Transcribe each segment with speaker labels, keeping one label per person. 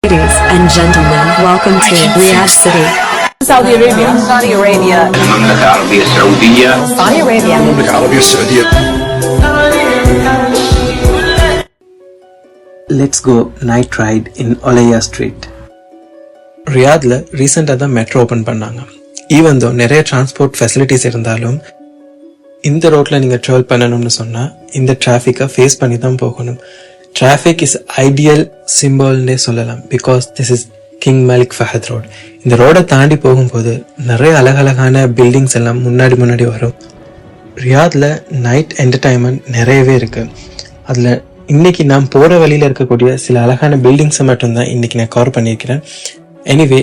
Speaker 1: Ladies and gentlemen, welcome to Riyadh City.
Speaker 2: Saudi Arabia. Saudi Arabia.
Speaker 3: المملكة العربية السعودية.
Speaker 2: Saudi Arabia.
Speaker 4: المملكة العربية السعودية.
Speaker 5: Let's go night ride in Olaya Street. ரியாத்ல ரீசெண்டாக தான் metro open பண்ணாங்க. Even though நிறைய transport facilities இருந்தாலும் இந்த ரோட்டில் நீங்கள் travel பண்ணணும்னு சொன்னால் இந்த டிராஃபிக்கை ஃபேஸ் பண்ணி தான் போகணும். டிராஃபிக் இஸ் ஐடியல் சிம்பிள்னே சொல்லலாம். Because this is king Malik Fahad road. இந்த ரோடை தாண்டி போகும்போது நிறைய அழகழகான பில்டிங்ஸ் எல்லாம் முன்னாடி வரும். ரியாத்ல நைட் என்டர்டைன்மெண்ட் நிறையவே இருக்குது. அதில் இன்னைக்கு நான் போகிற வழியில் இருக்கக்கூடிய சில அழகான பில்டிங்ஸை மட்டும்தான் இன்னைக்கு நான் கவர் பண்ணியிருக்கிறேன். எனிவே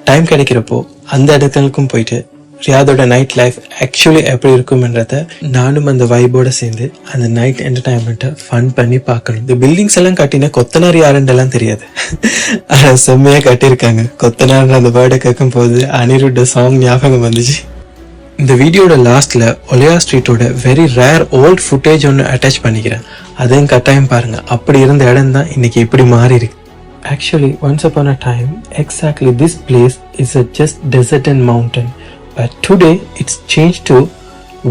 Speaker 5: டைம் கிடைக்கிறப்போ அந்த இடத்துக்கும் போயிட்டு ரியாதோட நைட் லைஃப் ஆக்சுவலி எப்படி இருக்கும்ன்றத நானும் அந்த வைபோட சேர்ந்து அந்த நைட் என்டர்டைன்மெண்ட்டை ஃபன் பண்ணி பார்க்கணும். இந்த பில்டிங்ஸ் எல்லாம் கட்டினா கொத்தனார் யாருன்றெல்லாம் தெரியாது, ஆனால் செம்மையாக கட்டியிருக்காங்க. கொத்தனார் அந்த வேர்டை கேட்கும் போது அனிருட்ட சாங் ஞாபகம் வந்துச்சு. இந்த வீடியோட லாஸ்ட்ல ஒலையா ஸ்ட்ரீட்டோட வெரி ரேர் ஓல்ட் ஃபுட்டேஜ் ஒன்று அட்டாச் பண்ணிக்கிறேன். அதையும் கட்டாயம் பாருங்க. அப்படி இருந்த இடம் தான் இன்னைக்கு எப்படி மாறி இருக்கு. Actually, once upon a time, exactly this place is a just desert and mountain. But today, it's changed to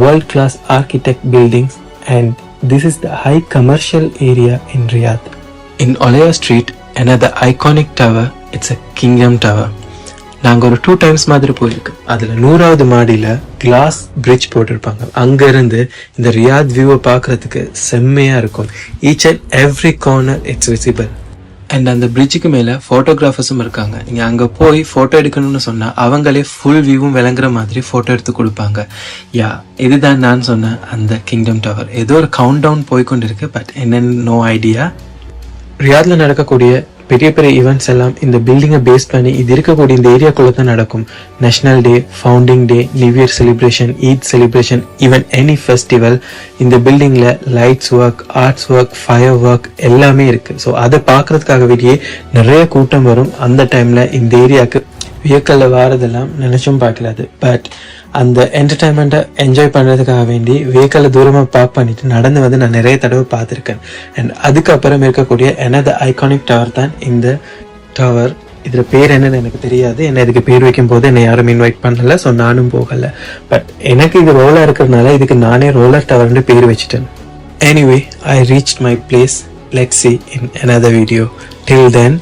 Speaker 5: world-class architect buildings, and this is the high commercial area in Riyadh. In Olaya Street, another iconic tower, it's a Kingdom Tower. நாங்கள் ஒரு 2 times மாதிரி போயிருக்கு. அதில் 100வது மாடியில் glass bridge போட்டிருப்பாங்க. அங்கேருந்து இந்த Riyadh வியூவை பார்க்குறதுக்கு செம்மையாக இருக்கும். Each and every corner it's visible. And அந்த பிரிட்ஜுக்கு மேலே ஃபோட்டோகிராஃபர்ஸும் இருக்காங்க. நீங்கள் அங்கே போய் ஃபோட்டோ எடுக்கணும்னு சொன்னால் அவங்களே ஃபுல் வியூவும் விளங்குற மாதிரி ஃபோட்டோ எடுத்து கொடுப்பாங்க. இதுதான் நான் சொன்ன அந்த கிங்டம் டவர். ஏதோ ஒரு கவுண்ட் டவுன் போய்கொண்டு இருக்கு, பட் என்னன்னு நோ ஐடியா. ரியாத்ல நடக்கக்கூடிய பெரிய பெரிய ஈவெண்ட்ஸ் எல்லாம் இந்த பில்டிங்கை பேஸ் பண்ணி இது இருக்கக்கூடிய இந்த ஏரியாக்குள்ள தான் நடக்கும். National day, founding day, new year celebration, Eid celebration, even any festival இந்த பில்டிங்ல lights work, arts work, fire work எல்லாமே இருக்கு. ஸோ அதை பார்க்கறதுக்காக வெளியே நிறைய கூட்டம் வரும். அந்த டைம்ல இந்த ஏரியாவுக்கு வியக்கல்ல வாரதெல்லாம் நினைச்சும் பார்க்கலாது. பட் அந்த என்டர்டைன்மெண்ட்டை என்ஜாய் பண்ணுறதுக்காக வேண்டி வெஹிக்கலை தூரமாக பார்க் பண்ணிட்டு நடந்து வந்து நான் நிறைய தடவை பார்த்துருக்கேன். அண்ட் அதுக்கப்புறம் இருக்கக்கூடிய எனது ஐகானிக் டவர் தான் இந்த டவர். இதில் பேர் என்னன்னு எனக்கு தெரியாது. என்ன இதுக்கு பேர் வைக்கும் போது என்னை யாரும் இன்வைட் பண்ணல, ஸோ நானும் போகலை. பட் எனக்கு இது ரோலாக இருக்கிறதுனால இதுக்கு நானே ரோலர் டவர்னு பேர் வச்சுட்டேன். Anyway, I reached my place. Let's see in another video. Till then,